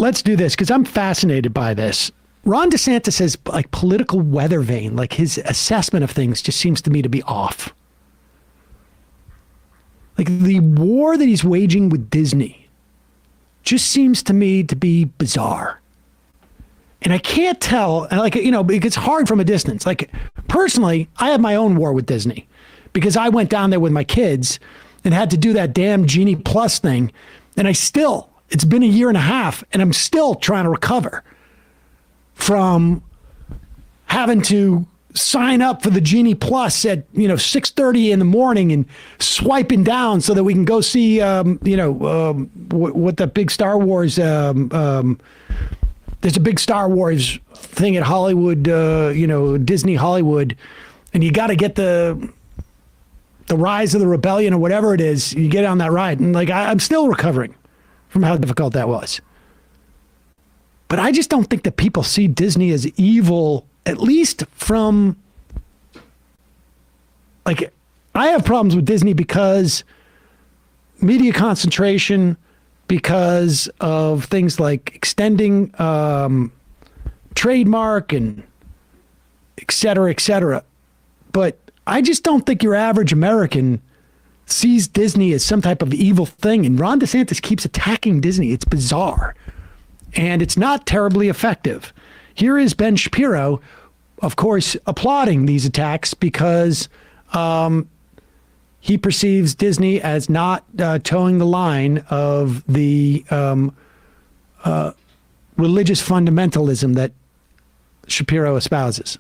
let's do this because I'm fascinated by this. Ron DeSantis has like political weather vane. Like his assessment of things just seems to me to be off. Like the war that he's waging with Disney just seems to me to be bizarre. And I can't tell, like, you know, it's hard from a distance. Like, personally, I have my own war with Disney because I went down there with my kids and had to do that damn Genie Plus thing. And it's been a year and a half, and I'm still trying to recover from having to sign up for the Genie Plus at, 6:30 in the morning and swiping down so that we can go see, what the big Star Wars, there's a big Star Wars thing at Hollywood, Disney Hollywood, and you got to get the Rise of the Rebellion or whatever it is. You get on that ride, and like I'm still recovering from how difficult that was. But I just don't think that people see Disney as evil, at least from, like, I have problems with Disney because media concentration, because of things like extending trademark and et cetera. But I just don't think your average American sees Disney as some type of evil thing. And Ron DeSantis keeps attacking Disney. It's bizarre. And it's not terribly effective. Here is Ben Shapiro, of course, applauding these attacks because he perceives Disney as not towing the line of the religious fundamentalism that Shapiro espouses.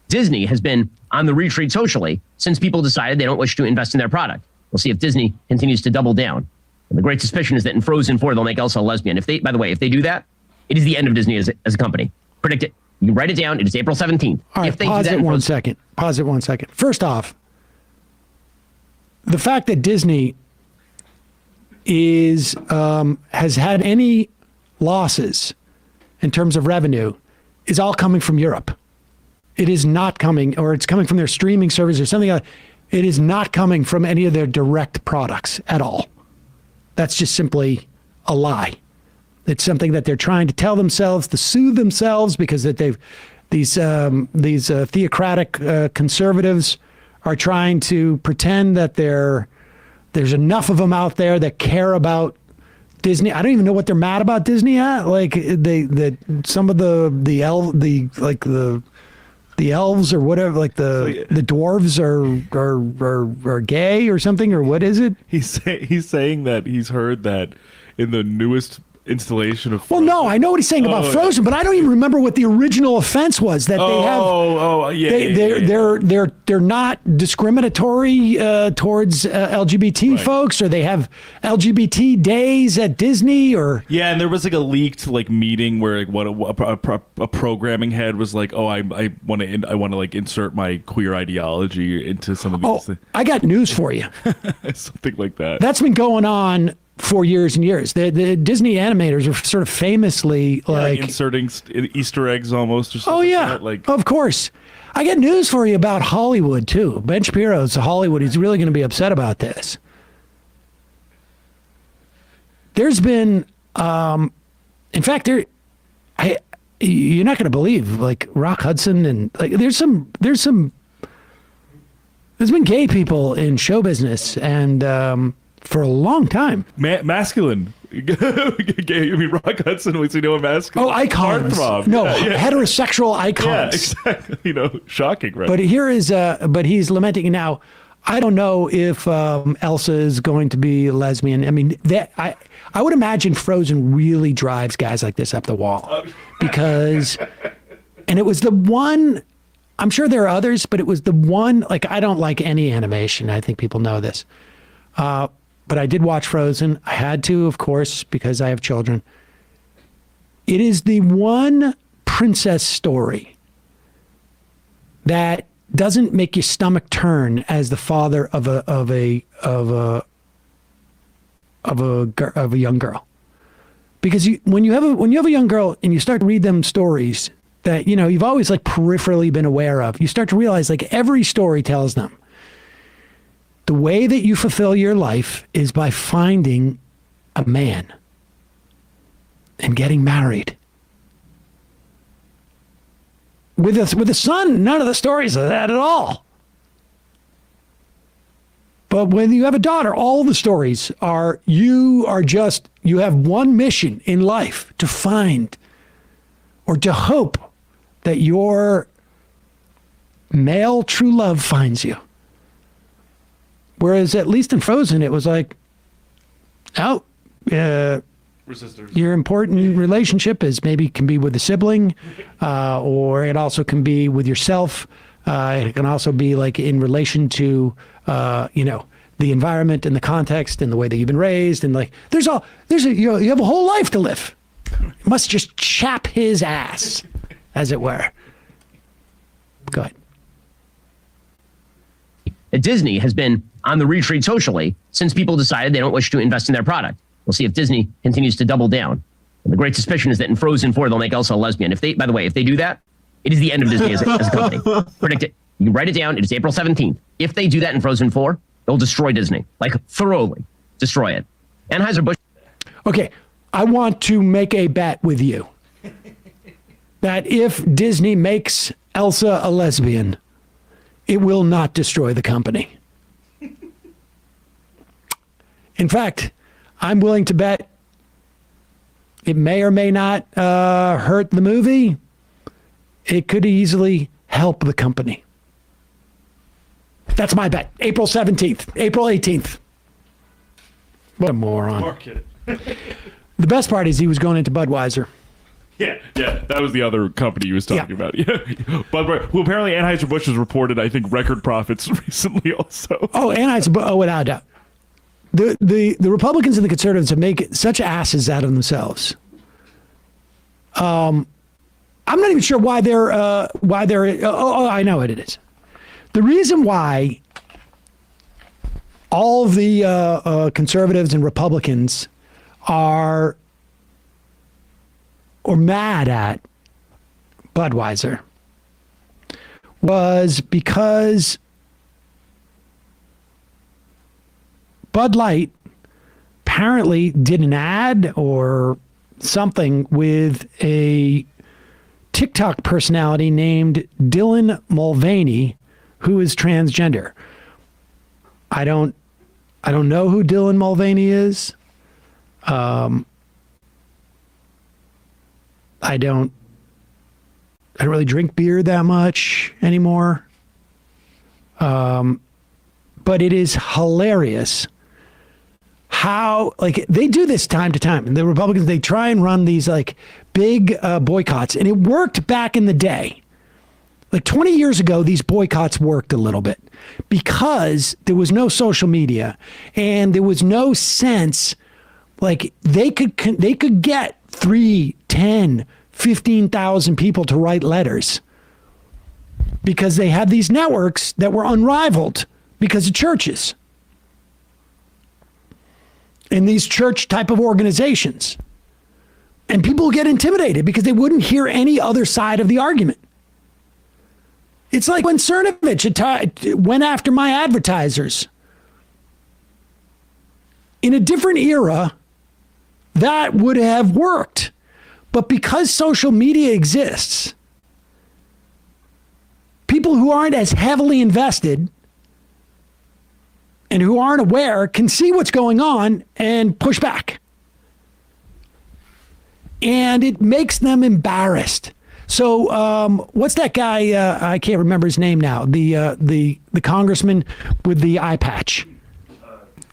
Disney has been on the retreat socially since people decided they don't wish to invest in their product. We'll see if Disney continues to double down. And the great suspicion is that in Frozen 4, they'll make Elsa a lesbian. If they do that, it is the end of Disney as a company. Predict it. You can write it down. It is April 17th. All right, pause it 1 second. Pause it 1 second. First off, the fact that Disney has had any losses in terms of revenue is all coming from Europe. It is not coming, or it's coming from their streaming service or something like that. It is not coming from any of their direct products at all. That's just simply a lie. It's something that they're trying to tell themselves to soothe themselves because that these theocratic conservatives are trying to pretend that there's enough of them out there that care about Disney. I don't even know what they're mad about Disney at. Like some of the elves or whatever, like the dwarves are gay or something, or what is it? He's saying that he's heard that in the newest installation of Frozen. Well, no, I know what he's saying about Frozen, but I don't even remember what the original offense was that they have. They're not discriminatory towards LGBT folks, or they have LGBT days at Disney, or and there was like a leaked meeting where a programming head was like, I want to insert my queer ideology into some of these things. I got news for you. Something like that. That's been going on for years and years. The Disney animators are sort of famously inserting Easter eggs almost. Or something like that. Of course. I got news for you about Hollywood too. Ben Shapiro's Hollywood. He's really going to be upset about this. There's been, in fact, you're not going to believe Rock Hudson and there's been gay people in show business and. For a long time. Masculine. I mean, Rock Hudson was, masculine. Oh, icons. Heartthrob. No, heterosexual icons. Yeah, exactly. Shocking, right? But here is, but he's lamenting now. I don't know if Elsa is going to be a lesbian. I mean, I would imagine Frozen really drives guys like this up the wall because, and it was the one. I'm sure there are others, but it was the one. I don't like any animation. I think people know this. But I did watch Frozen. I had to, of course, because I have children. It is the one princess story that doesn't make your stomach turn as the father of a young girl, because when you have a young girl and you start to read them stories that you've always peripherally been aware of, you start to realize every story tells them. The way that you fulfill your life is by finding a man and getting married with a son. None of the stories of that at all. But when you have a daughter, all the stories are you have one mission in life, to find or to hope that your male true love finds you. Whereas at least in Frozen, it was like, your important relationship is maybe can be with a sibling, or it also can be with yourself. It can also be like in relation to, the environment and the context and the way that you've been raised. And like, you have a whole life to live. You must just chap his ass, as it were. Go ahead. Disney has been on the retreat socially since people decided they don't wish to invest in their product. We'll see if Disney continues to double down. And the great suspicion is that in Frozen 4, they'll make Elsa a lesbian. If they do that, it is the end of Disney as a company. Predict it. You can write it down. It is April 17th. If they do that in Frozen 4, they'll destroy Disney. Like, thoroughly destroy it. Anheuser-Busch. Okay, I want to make a bet with you that if Disney makes Elsa a lesbian, it will not destroy the company. In fact, I'm willing to bet it may or may not hurt the movie. It could easily help the company. That's my bet. April 17th, April 18th. What a moron. Market. The best part is he was going into Budweiser. Yeah, that was the other company he was talking about. Yeah, but who apparently Anheuser-Busch has reported, I think, record profits recently also. Oh, Anheuser-Busch, without a doubt. The Republicans and the conservatives have made such asses out of themselves. I'm not even sure why they're. I know what it is. The reason why all of the conservatives and Republicans are mad at Budweiser was because Bud Light apparently did an ad or something with a TikTok personality named Dylan Mulvaney, who is transgender. I don't know who Dylan Mulvaney is. I don't really drink beer that much anymore. But it is hilarious how, like, they do this time to time. And the Republicans, they try and run these like big boycotts, and it worked back in the day. Like 20 years ago, these boycotts worked a little bit because there was no social media and there was no sense. Like they could get 3, 10, 15,000 people to write letters because they had these networks that were unrivaled because of churches and these church type of organizations. And people get intimidated because they wouldn't hear any other side of the argument. It's like when Cernovich went after my advertisers. In a different era, that would have worked. But because social media exists, people who aren't as heavily invested and who aren't aware can see what's going on and push back. And it makes them embarrassed. So what's that guy? I can't remember his name now. The congressman with the eye patch.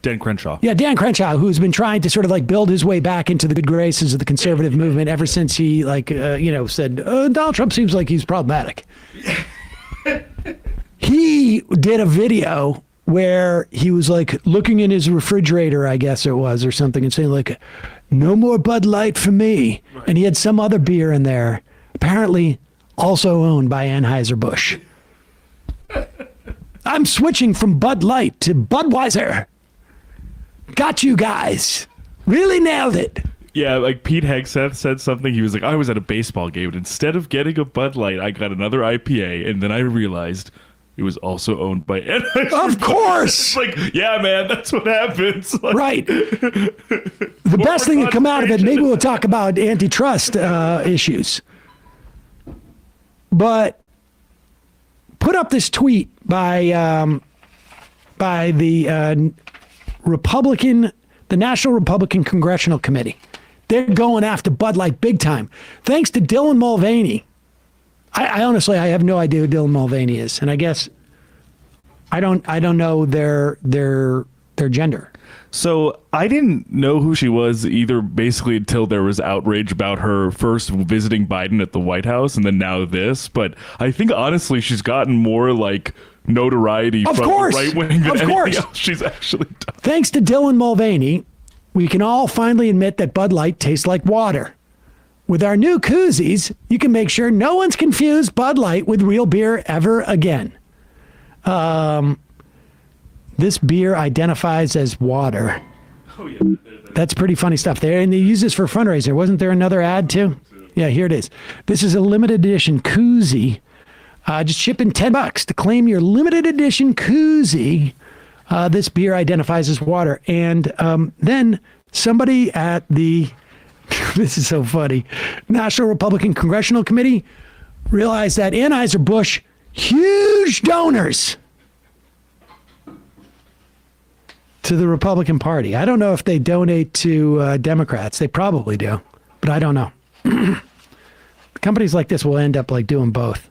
Dan Crenshaw. Yeah, Dan Crenshaw, who's been trying to sort of like build his way back into the good graces of the conservative movement ever since he said, Donald Trump seems like he's problematic. He did a video where he was like looking in his refrigerator, I guess it was, or something, and saying like, no more Bud Light for me. Right. And he had some other beer in there, apparently also owned by Anheuser-Busch. I'm switching from Bud Light to Budweiser. Got you guys. Really nailed it. Yeah, like Pete Hegseth said something. He was like, I was at a baseball game, and instead of getting a Bud Light, I got another IPA, and then I realized It was also owned by Of course. Like, yeah, man, that's what happens. Like, Right. The best thing to come out of it, maybe we'll talk about antitrust issues. But put up this tweet by the Republican, the National Republican Congressional Committee. They're going after Bud Light big time. Thanks to Dylan Mulvaney. I honestly, I have no idea who Dylan Mulvaney is, and I guess I don't know their gender. So I didn't know who she was either, basically until there was outrage about her first visiting Biden at the White House, and then now this. But I think honestly, she's gotten more like notoriety from the right wing than anything else she's actually done. Thanks to Dylan Mulvaney, we can all finally admit that Bud Light tastes like water. With our new koozies, you can make sure no one's confused Bud Light with real beer ever again. This beer identifies as water. Oh, yeah. That's pretty funny stuff there. And they use this for fundraiser. Wasn't there another ad too? Yeah, here it is. This is a limited edition koozie. Just shipping $10 to claim your limited edition koozie. This beer identifies as water. And then somebody at the, this is so funny, National Republican Congressional Committee realized that Anheuser-Busch, huge donors to the Republican Party. I don't know if they donate to Democrats. They probably do, but I don't know. Companies like this will end up like doing both.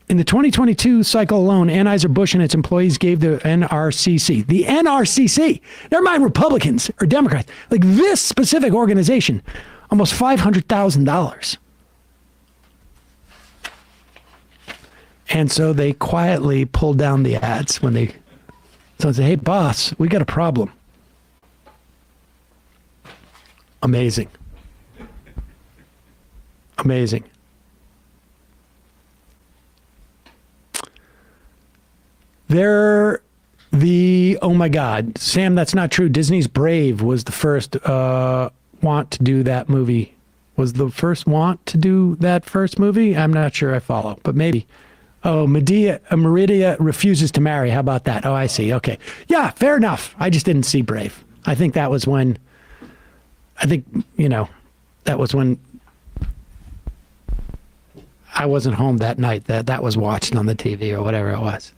In the 2022 cycle alone, Anheuser-Busch and its employees gave the NRCC, never mind Republicans or Democrats, like this specific organization, almost $500,000. And so they quietly pulled down the ads when they said, hey, boss, we got a problem. Amazing. Amazing. Oh my God, Sam, that's not true. Disney's Brave was the first want to do that movie. Was the first want to do that first movie? I'm not sure I follow, but maybe. Oh, Meridia refuses to marry. How about that? Oh, I see. Okay. Yeah, fair enough. I just didn't see Brave. I think that was when, that was when I wasn't home that night. That was watched on the TV or whatever it was.